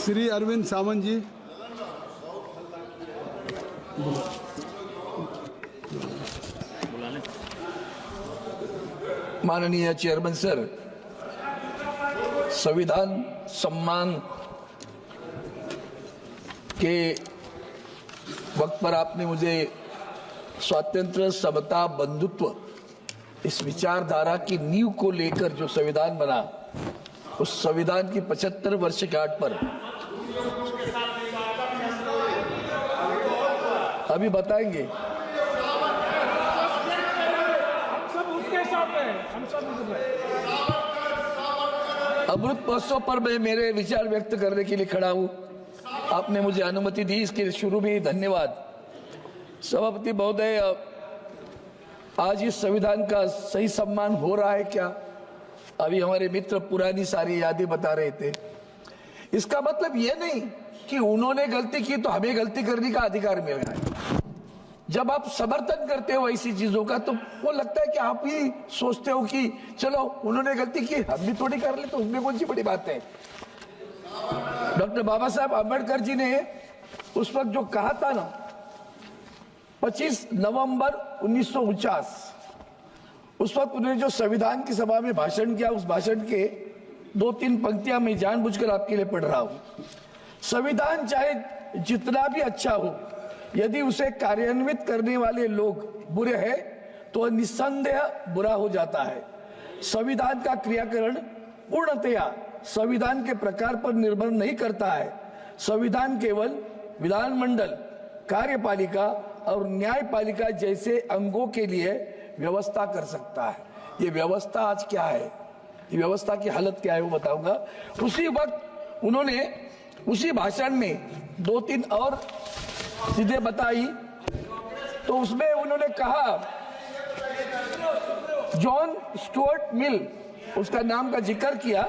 श्री अरविंद सावंत जी। माननीय chairman sir, संविधान सम्मान के वक्त पर आपने मुझे स्वातंत्र्य, समता, बंधुत्व इस विचारधारा की नींव को लेकर जो संविधान बना, उस संविधान की 75 वर्षगांठ पर अभी बताएंगे। अमृत महोत्सव पर मैं मेरे विचार व्यक्त करने के लिए खड़ा हूं। आपने मुझे अनुमति दी, इसके लिए शुरू में धन्यवाद। सभापति महोदय, आज इस संविधान का सही सम्मान हो रहा है क्या? अभी हमारे मित्र पुरानी सारी यादें बता रहे थे। इसका मतलब ये नहीं कि उन्होंने गलती की तो हमें गलती करने का अधिकार मिल रहा है। जब आप समर्थन करते हो ऐसी चीजों का, तो वो लगता है कि आप ही सोचते हो कि चलो उन्होंने गलती की, हम भी थोड़ी कर ले, तो उसमें कौन सी बड़ी बात है। डॉक्टर बाबा साहब अम्बेडकर जी ने उस वक्त जो कहा था ना, 25 नवंबर 1949, उस वक्त उन्होंने जो संविधान की सभा में भाषण किया, उस भाषण के 2-3 पंक्तियां मैं जानबूझकर आपके लिए पढ़ रहा हूं। संविधान चाहे जितना भी अच्छा हो, यदि उसे कार्यान्वित करने वाले लोग बुरे हैं तो निस्संदेह बुरा हो जाता है। संविधान का क्रियाकरण पूर्णतया संविधान के प्रकार पर निर्भर नहीं करता है। संविधान केवल विधानमंडल, कार्यपालिका और न्यायपालिका जैसे अंगों के लिए व्यवस्था कर सकता है। ये व्यवस्था आज क्या है, ये व्यवस्था की हालत क्या है, वो बताऊंगा। उसी वक्त उन्होंने उसी भाषण में 2-3 और चीजें बताई। तो उसमें उन्होंने कहा, जॉन स्टुअर्ट मिल, उसका नाम का जिक्र किया,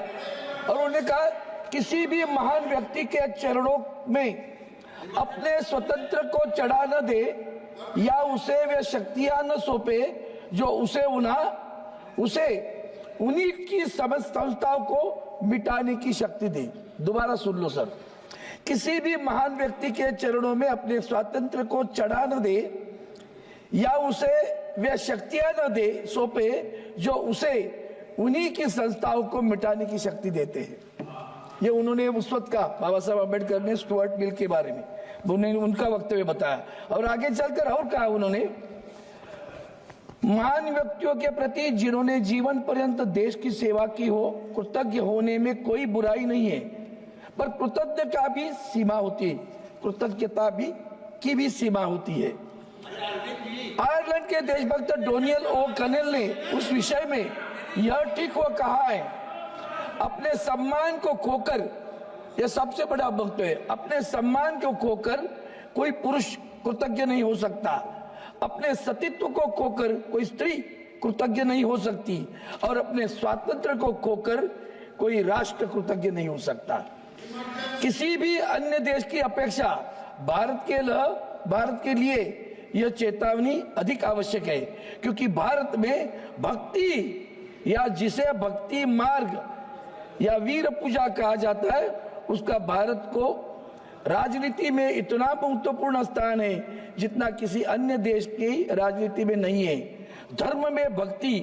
और उन्होंने कहा किसी भी महान व्यक्ति के चरणों में अपने स्वतंत्र को चढ़ा न दे या उसे वे शक्तियां न सौंपे जो उसे उन्हीं की समस्त संस्थाओं को मिटाने की शक्ति दे। दोबारा सुन लो सर, किसी भी महान व्यक्ति के चरणों में अपने स्वातंत्र को चढ़ा न दे या उसे वे शक्तियां न दे सौंपे जो उसे उन्हीं की संस्थाओं को मिटाने की शक्ति देते हैं। ये उन्होंने उस वक्त कहा, बाबा साहब अम्बेडकर ने स्टुअर्ट मिल के बारे में उन्होंने उनका वक्तव्य बताया। और आगे चलकर और कहा उन्होंने, महान व्यक्तियों के प्रति जिन्होंने जीवन पर्यंत देश की सेवा की हो, कृतज्ञ होने में कोई बुराई नहीं है, पर कृतज्ञता भी सीमा होती है, कृतज्ञता की भी सीमा होती है। आयरलैंड के देशभक्त डोनियल ओ कनेल ने उस विषय में यह ठीक वो कहा है, अपने सम्मान को खोकर, यह सबसे बड़ा वक्तव्य है, अपने सम्मान को खोकर कोई पुरुष कृतज्ञ नहीं हो सकता, अपने सतीत्व को खोकर कोई स्त्री कृतज्ञ नहीं हो सकती, और अपने स्वातंत्र्य को खोकर कोई राष्ट्र कृतज्ञ नहीं हो सकता। किसी भी अन्य देश की अपेक्षा भारत के लिए यह चेतावनी अधिक आवश्यक है, क्योंकि भारत में भक्ति, या जिसे भक्ति मार्ग या वीर पूजा कहा जाता है, उसका भारत को राजनीति में इतना महत्वपूर्ण स्थान है जितना किसी अन्य देश की राजनीति में नहीं है। धर्म में भक्ति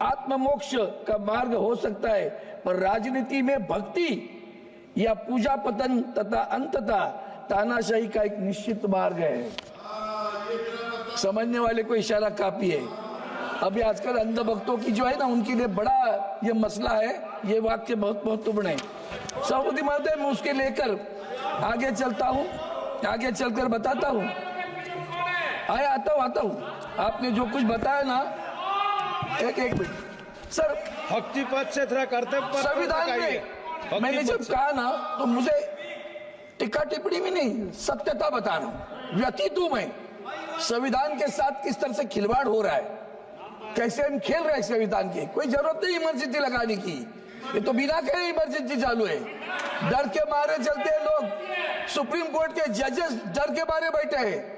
आत्ममोक्ष का मार्ग हो सकता है, पर राजनीति में भक्ति या पूजा पतन तथा अंततः तानाशाही का एक निश्चित मार्ग है। समझने वाले को इशारा काफी है। अभी आजकल अंध भक्तों की जो है ना, उनके लिए बड़ा ये मसला है। ये वाक्य बहुत महत्वपूर्ण है। सभापति महोदय, मैं उसके लेकर आगे चलता हूँ, आगे चलकर बताता हूँ। आता हूँ। आपने जो कुछ बताया ना, एक मिनट सर, भक्ति पद से थोड़ा कर्तव्य संविधान में मैंने जब कहा ना, तो मुझे टिक्का टिप्पणी भी नहीं, सत्यता बता रहा हूँ। व्यतीत हूं मैं, संविधान के साथ किस तरह से खिलवाड़ हो रहा है, कैसे हम खेल रहे हैं संविधान की। कोई जरूरत नहीं इमरजेंसी लगाने की, ये तो बिना कहे इमरजेंसी चालू है। डर के मारे चलते हैं लोग। सुप्रीम कोर्ट के जजेस डर के मारे बैठे हैं।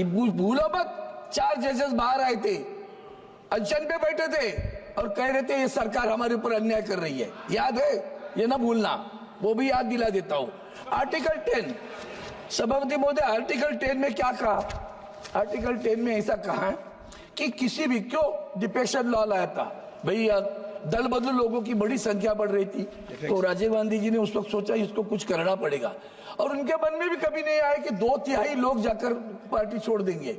भूलो मत, 4 जजेस बाहर आए थे, अनशन पे बैठे थे और कह रहे थे ये सरकार हमारे ऊपर अन्याय कर रही है। याद है, ये ना भूलना। वो भी याद दिला देता हूं। आर्टिकल 10, सभापति महोदय, आर्टिकल 10 में क्या कहा? आर्टिकल 10 में ऐसा कहा है कि किसी भी, क्यों डिफेक्शन लॉ लाया था भाई? दल बदलू लोगों की बड़ी संख्या बढ़ रही थी, तो राजीव गांधी जी ने उस वक्त सोचा इसको कुछ करना पड़ेगा, और उनके मन में भी कभी नहीं आया कि 2/3 लोग जाकर पार्टी छोड़ देंगे।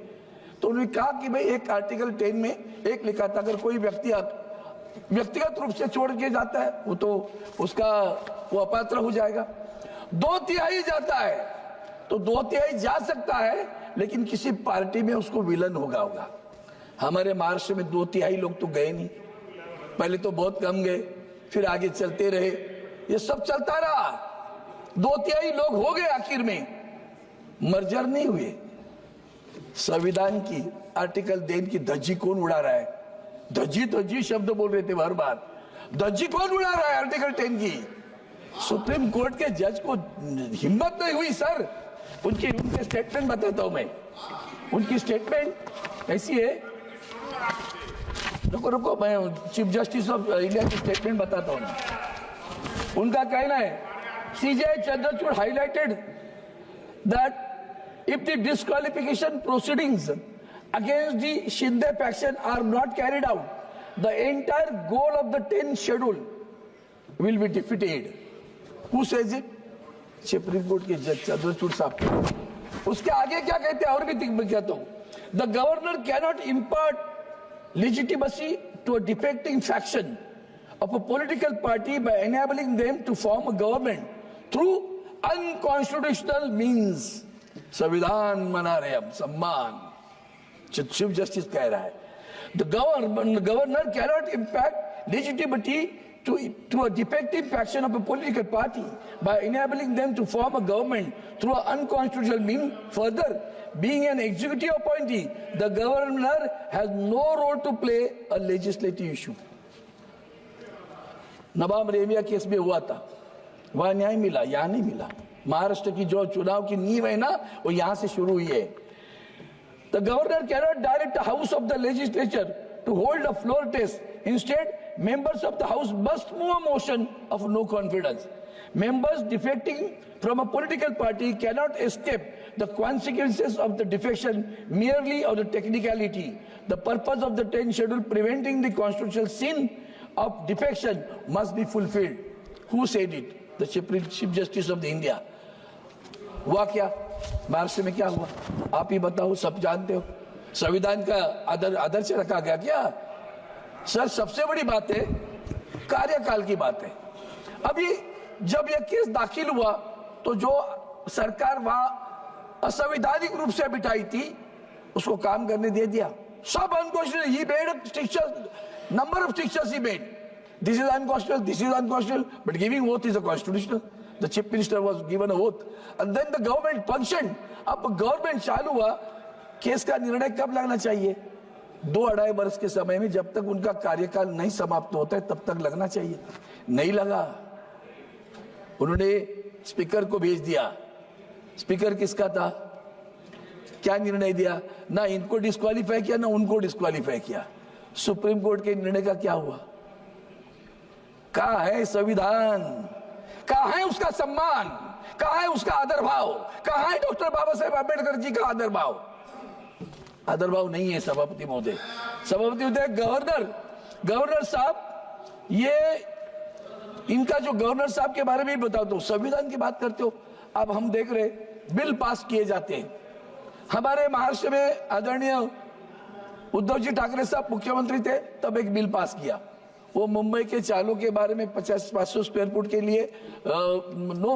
तो उन्होंने कहा कि भाई एक आर्टिकल 10 में एक लिखा था, अगर कोई व्यक्तिगत रूप से छोड़ के जाता है वो तो वो अपात्र हो जाएगा। 2/3 जाता है तो 2/3 जा सकता है, लेकिन किसी पार्टी में उसको विलन होगा। हमारे महाराष्ट्र में 2/3 लोग तो गए नहीं, पहले तो बहुत कम गए, फिर आगे चलते रहे, ये सब चलता रहा, 2/3 लोग हो गए, आखिर में मर्जर नहीं हुए। संविधान की आर्टिकल 10 की धज्जी कौन उड़ा रहा है? धज्जी शब्द बोल रहे थे हर बार, धज्जी कौन उड़ा रहा है आर्टिकल 10 की? सुप्रीम कोर्ट के जज को हिम्मत नहीं हुई सर। उनके स्टेटमेंट बताता हूं मैं, उनकी स्टेटमेंट ऐसी है, रुको मैं चीफ जस्टिस ऑफ इंडिया की स्टेटमेंट बताता हूं। उनका कहना है, CJ Chandrachud highlighted that if the disqualification proceedings against the Shinde faction are not carried out, the entire goal of the 10th schedule will be defeated. Who says it? Supreme court के जज चंद्रचूड़ साहब। उसके आगे क्या कहते हैं और भी कहता हूं, the governor cannot impart legitimacy to a defecting faction of a political party by enabling them to form a government through unconstitutional means. संविधान मना रहे हम, सम्मान। चीफ जस्टिस कह रहा है, the governor cannot impact legitimacy to a defective faction of a political party by enabling them to form a government through an unconstitutional means. Further, being an executive appointee, the governor has no role to play a legislative issue. Nawab Rebia case में हुआ था, वहां न्याय मिला, यहां नहीं मिला। महाराष्ट्र की जो चुनाव की नींव है ना, वो यहां से शुरू हुई है। The governor cannot direct the house of the legislature to hold a floor test. Instead, members of the house must move a motion of no confidence. Members defecting from a political party cannot escape the consequences of the defection merely on the technicality. The purpose of the 10th schedule preventing the constitutional sin of defection must be fulfilled. Who said it? The Chief Justice of the India. हुआ क्या महाराष्ट्र में? क्या हुआ आप ही बताओ, सब जानते हो। संविधान का आदर्श रखा गया क्या? सर सबसे बड़ी बात है कार्यकाल की बात है। अभी जब यह केस दाखिल हुआ तो जो सरकार वहां असंवैधानिक रूप से बिठाई थी उसको काम करने दे दिया। सब unconstitutional, he made stricture, number of strictures he made. This is unconstitutional, this is unconstitutional, but giving oath is a constitutional. The chief minister was given a oath, and then the government functioned. अब government चालू हुआ, case का निर्णय कब लगना चाहिए? 2-2.5 वर्ष के समय में, जब तक उनका कार्यकाल नहीं समाप्त होता है तब तक लगना चाहिए। नहीं लगा, उन्होंने स्पीकर को भेज दिया। स्पीकर किसका था? क्या निर्णय दिया? ना इनको डिस्क्वालीफाई किया, ना उनको डिस्क्वालीफाई किया। सुप्रीम कोर्ट के निर्णय का क्या हुआ? कहाँ है संविधान? कहाँ है उसका सम्मान? कहाँ है उसका आदर भाव? कहाँ है डॉक्टर बाबा साहेब आंबेडकर जी का आदर भाव? आदर भाव नहीं है सभापति महोदय। सभापति महोदय, गवर्नर साहब, ये इनका जो गवर्नर साहब के बारे में भी बताओ, तो संविधान की बात करते हो। अब हम देख रहे बिल पास किए जाते हैं। हमारे महाराष्ट्र में आदरणीय उद्धव जी ठाकरे साहब मुख्यमंत्री थे, तब एक बिल पास किया। वो मुंबई के चालों के बारे में 500 स्क्वायर फुट के लिए नो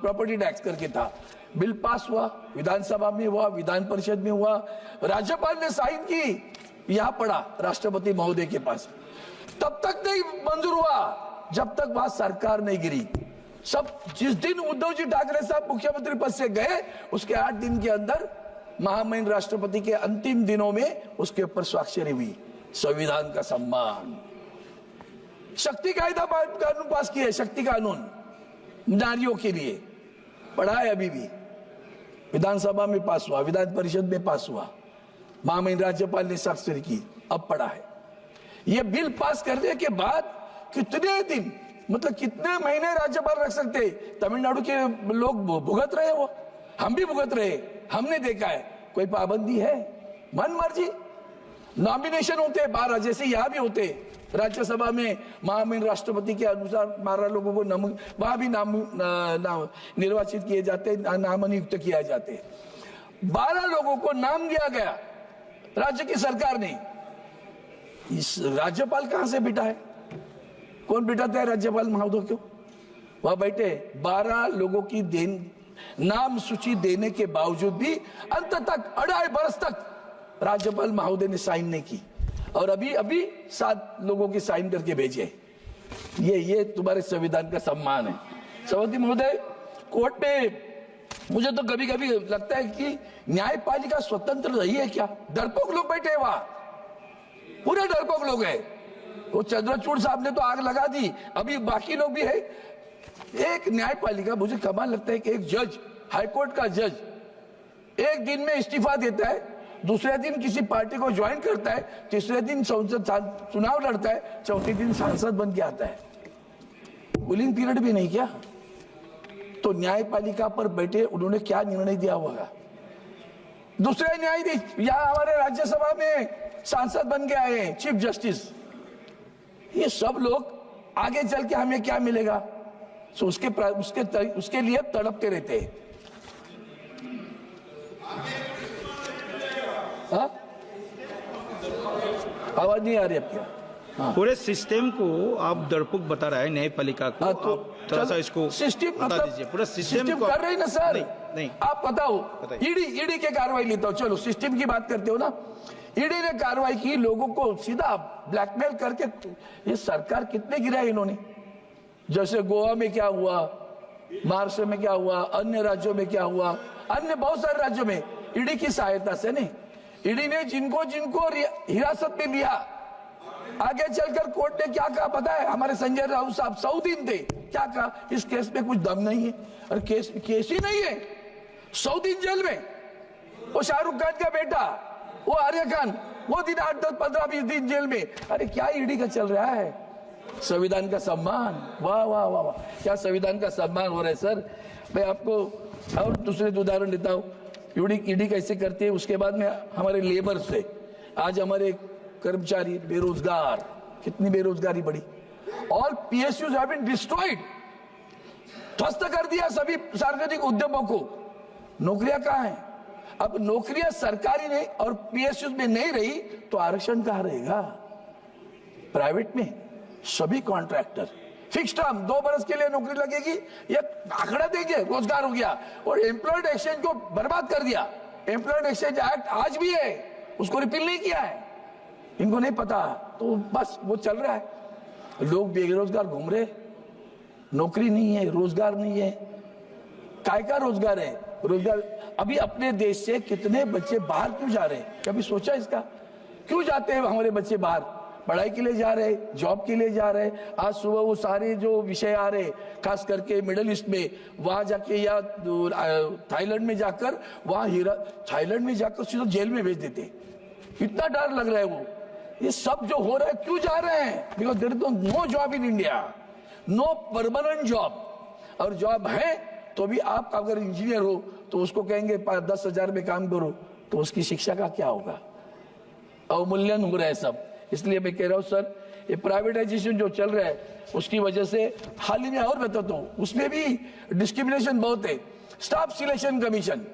प्रॉपर्टी टैक्स करके था। बिल पास हुआ, विधानसभा में हुआ, विधान परिषद में हुआ, राज्यपाल ने साइन की, यहां पड़ा राष्ट्रपति महोदय के पास। तब तक नहीं मंजूर हुआ जब तक वहां सरकार नहीं गिरी। सब जिस दिन उद्धव जी ठाकरे साहब मुख्यमंत्री पद से गए, उसके 8 दिन के अंदर महामहिम राष्ट्रपति के अंतिम दिनों में उसके ऊपर स्वाक्षरी हुई। संविधान का सम्मान। शक्ति कायदा कानून पास किया, शक्ति कानून नारियों के लिए पढ़ा है, अभी भी विधानसभा में पास हुआ, विधान परिषद में पास हुआ, महामहिम राज्यपाल ने स्वाक्षरी की, अब पढ़ा है। यह बिल पास करने के बाद कितने दिन मतलब कितने महीने राज्यपाल रख सकते? तमिलनाडु के लोग भुगत रहे, वो हम भी भुगत रहे, हमने देखा है। कोई पाबंदी है? मन मर्जी नॉमिनेशन होते हैं 12, जैसे यहां भी होते राज्यसभा में महामहिम राष्ट्रपति के अनुसार 12 लोगों को वहां भी नाम निर्वाचित किए जाते, नामनियुक्त किया जाते। 12 लोगों को नाम दिया गया राज्य की सरकार ने। इस राज्यपाल कहां से बिठा है? कौन बिठाता है राज्यपाल महोदय को? वह बैठे 12 लोगों की नाम सूची देने के बावजूद भी अंत तक 2.5 बरस तक राज्यपाल महोदय ने साइन नहीं की, और अभी 7 लोगों की साइन करके भेजे। ये तुम्हारे संविधान का सम्मान है। सभापति महोदय, कोर्ट में मुझे तो कभी कभी लगता है कि न्यायपालिका स्वतंत्र रही है क्या? डरपोक लोग बैठे हैं वहां, पूरे डरपोक लोग हैं। वो चंद्रचूड़ साहब ने तो आग लगा दी, अभी बाकी लोग भी है। एक न्यायपालिका, मुझे कमाल लगता है कि एक जज, हाईकोर्ट का जज, एक दिन में इस्तीफा देता है, दूसरे दिन किसी पार्टी को ज्वाइन करता है, तीसरे दिन संसद चुनाव लड़ता है, चौथे दिन सांसद बन के आता है। कूलिंग पीरियड भी नहीं क्या? तो न्यायपालिका पर बैठे उन्होंने क्या निर्णय दिया होगा? दूसरे न्यायाधीश यहां हमारे राज्यसभा में सांसद बन के आए हैं, चीफ जस्टिस। ये सब लोग आगे चल के हमें क्या मिलेगा? तो उसके लिए तड़पते रहते हैं। आवाज नहीं आ रही अब क्या? हाँ। पूरे सिस्टम को आप डरपोक बता रहा है न्यायपालिका को। तो आप थोड़ा सा इसको सिस्टम बता मतलब दीजिए। पूरा सिस्टम को कर रहे हैं ना सर? नहीं। आप बताओ, बताइए। ईडी के कार्रवाई लेता हो, चलो सिस्टम की बात करते हो ना। ईडी ने कार्रवाई की, लोगों को सीधा ब्लैकमेल करके। ये सरकार कितने गिराए इन्होंने? जैसे गोवा में क्या हुआ, महाराष्ट्र में क्या हुआ, अन्य राज्यों में क्या हुआ, अन्य बहुत सारे राज्यों में ईडी की सहायता से नहीं, ईडी ने जिनको हिरासत में लिया, आगे चलकर कोर्ट ने क्या कहा पता है? हमारे संजय राउत साहब 100 दिन थे, क्या कहा? इस केस में कुछ दम नहीं है। अरे केस ही नहीं है, 100 दिन जेल में। वो शाहरुख खान का बेटा, वो आर्य खान, वो दिन 8, 10, 15, 20 दिन जेल में। अरे क्या ईडी का चल रहा है? संविधान का सम्मान, वाह वाह वाह वाह, क्या संविधान का सम्मान हो रहा है सर। मैं आपको और दूसरे उदाहरण देता हूँ, ईडी कैसे करती है। उसके बाद में हमारे लेबर से आज हमारे कर्मचारी बेरोजगार, कितनी बेरोजगारी बढ़ी। All PSUs have been destroyed, ध्वस्त कर दिया सभी सार्वजनिक उद्यमों को। नौकरियां कहाँ हैं? अब नौकरियां सरकारी नहीं और PSUs में नहीं रही तो आरक्षण कहाँ रहेगा? प्राइवेट में सभी कॉन्ट्रैक्टर फिक्स टर्म 2 बरस के लिए नौकरी लगेगी, ये आंकड़ा देंगे, रोजगार हो गया। और एम्प्लॉयड एक्सचेंज को बर्बाद कर दिया। एम्प्लॉयड एक्सचेंज एक्ट आज भी है, उसको रिपील नहीं किया है, इनको नहीं पता, तो बस वो चल रहा है। लोग बेरोजगार घूम रहे, नौकरी नहीं है, रोजगार नहीं है। काय का रोजगार है? रोजगार अभी अपने देश से कितने बच्चे बाहर क्यों जा रहे हैं? कभी सोचा इसका? क्यों जाते हैं हमारे बच्चे बाहर? पढ़ाई के लिए जा रहे, जॉब के लिए जा रहे। आज सुबह वो सारे जो विषय आ रहे, खास करके मिडिल ईस्ट में, वहां जाके या थाईलैंड में जाकर, थाईलैंड में जाकर सीधा जेल में भेज देते। इतना डर लग रहा है वो। ये सब जो हो रहा है, क्यों जा रहे हैं? Because there is no job in India, no permanent job. और जॉब है तो भी आप अगर इंजीनियर हो तो उसको कहेंगे 10,000 में काम करो, तो उसकी शिक्षा का क्या होगा? अवमूल्यन हो रहा है सब। इसलिए मैं कह रहा हूं सर, ये प्राइवेटाइजेशन जो चल रहा है उसकी वजह से हाल ही में और बताता हूं, उसमें भी डिस्क्रिमिनेशन बहुत है। स्टाफ सिलेक्शन कमीशन,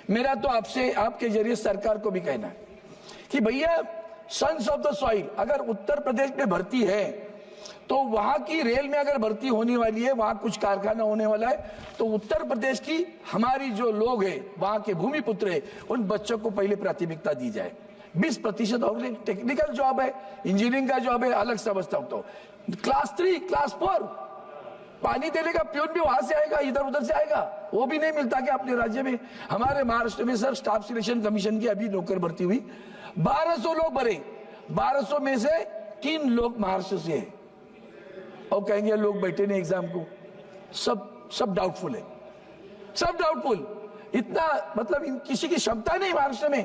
मेरा तो आपसे, आपके जरिए सरकार को भी कहना है कि भैया सन्स ऑफ द सॉइल, अगर उत्तर प्रदेश में भर्ती है तो वहां की रेल में अगर भर्ती होने वाली है, वहां कुछ कारखाना होने वाला है, तो उत्तर प्रदेश की हमारी जो लोग हैं, वहां के भूमिपुत्र है, उन बच्चों को पहले प्राथमिकता दी जाए। 20% और टेक्निकल जॉब है, इंजीनियरिंग का जॉब है, अलग समझता हूं। तो क्लास 3, क्लास 4 पानी देने का प्यून भी वहां से आएगा, इधर उधर से आएगा, वो भी नहीं मिलता क्या अपने राज्य में? हमारे महाराष्ट्र में सर स्टाफ सिलेक्शन कमीशन की अभी नौकर भर्ती हुई, 1200 लोग भरे, 1200 में से 3 लोग महाराष्ट्र से है। और कहेंगे लोग बैठे नहीं एग्जाम को, सब डाउटफुल है, सब डाउटफुल। इतना मतलब किसी की क्षमता नहीं महाराष्ट्र में।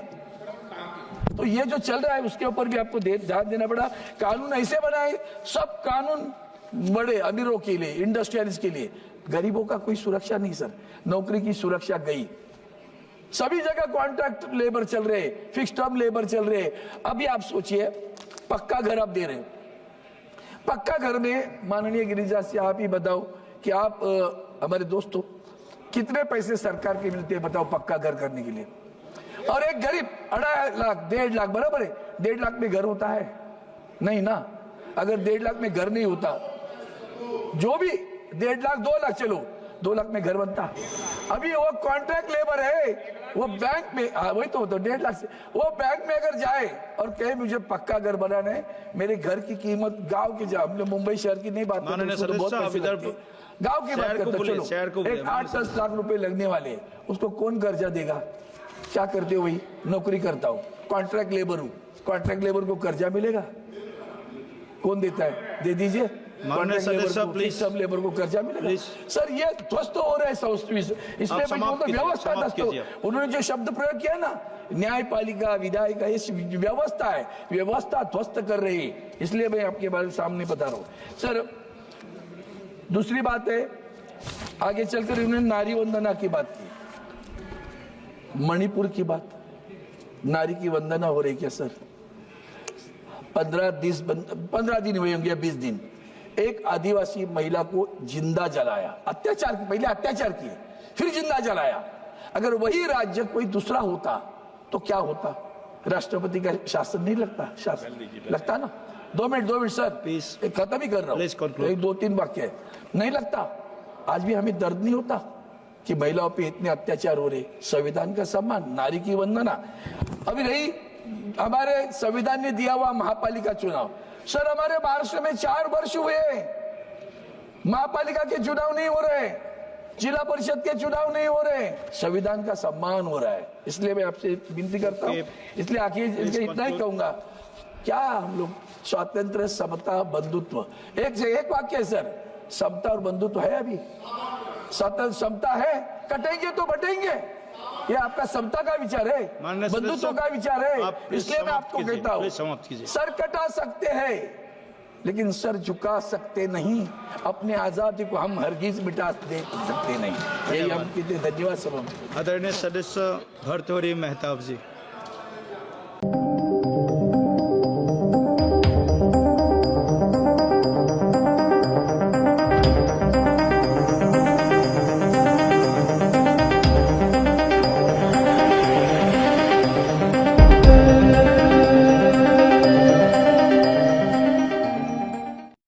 तो ये जो चल रहा है उसके ऊपर भी आपको ध्यान देना पड़ा। कानून ऐसे बनाए, सब कानून बड़े अमीरों के लिए, इंडस्ट्रियलिस्ट के लिए, गरीबों का कोई सुरक्षा नहीं सर। नौकरी की सुरक्षा गई, सभी जगह कॉन्ट्रैक्ट लेबर चल रहे, फिक्स टर्म लेबर चल रहे। अभी आप सोचिए, पक्का घर आप दे रहे हैं, पक्का घर में माननीय गिरिजा से आप ही बताओ कि आप हमारे दोस्तों कितने पैसे सरकार के मिलते हैं बताओ पक्का घर करने के लिए। और एक गरीब 2.5 लाख 1.5 लाख बराबर है, 1.5 लाख में घर होता है नहीं ना। अगर 1.5 लाख में घर नहीं होता, जो भी 1.5 लाख 2 लाख, चलो 2 लाख में घर बनता। अभी वो कॉन्ट्रैक्ट लेबर है, वो बैंक में वही तो 1.5 लाख से वो बैंक में अगर जाए और कहे मुझे पक्का घर बनाना है, मेरे घर की कीमत गांव की, जा हमने मुंबई शहर की नहीं बात करते, गांव की बात करते, चलो 8-10 लाख रुपए लगने वाले हैं, उसको कौन कर्जा देगा? क्या करते हो भाई? नौकरी करता हूँ, कॉन्ट्रैक्ट लेबर हूँ, कॉन्ट्रैक्ट लेबर को कर्जा मिलेगा? कौन देता है? दे दीजिए सब लेबर को कर्जा मिलेगा। सर ये ध्वस्त हो रहा है इसलिए व्यवस्था ध्वस्त। उन्होंने जो शब्द प्रयोग किया ना, न्यायपालिका विधायिका, ये व्यवस्था है, व्यवस्था ध्वस्त कर रही है, इसलिए मैं आपके बारे में सामने बता रहा हूँ। सर दूसरी बात है, आगे चलकर उन्होंने नारी वंदना की बात की, मणिपुर की बात, नारी की वंदना हो रही क्या सर? 15 दिन हुए होंगे, 20 दिन, एक आदिवासी महिला को जिंदा जलाया, अत्याचार, पहले अत्याचार किए फिर जिंदा जलाया। अगर वही राज्य कोई दूसरा होता तो क्या होता? राष्ट्रपति का शासन नहीं लगता? शासन लगता ना। 2 मिनट सर, खत्म ही कर रहा हूँ, 1-2-3 वाक्य है, नहीं लगता? आज भी हमें दर्द नहीं होता कि महिलाओं पे इतने अत्याचार हो रहे? संविधान का सम्मान, नारी की वंदना। अभी रही हमारे संविधान ने दिया हुआ महापालिका चुनाव, सर हमारे महाराष्ट्र में 4 वर्ष हुए, महापालिका के चुनाव नहीं हो रहे, जिला परिषद के चुनाव नहीं हो रहे, संविधान का सम्मान हो रहा है। इसलिए मैं आपसे विनती करता हूँ, इसलिए आखिर इतना ही कहूंगा, क्या हम लोग स्वातंत्र, समता, बंधुत्व, एक वाक्य है सर, समता और बंधुत्व है? अभी समता है, कटेंगे तो बटेंगे, ये आपका समता का विचार है, बंधुत्व का विचार है। इसलिए मैं आपको कहता हूँ, सर कटा सकते हैं लेकिन सर झुका सकते नहीं, अपने आजादी को हम हरगिज मिटा दे सकते नहीं। यही हम कहते। धन्यवाद सर। आदरणीय सदस्य भर्तृहरि मेहताब जी।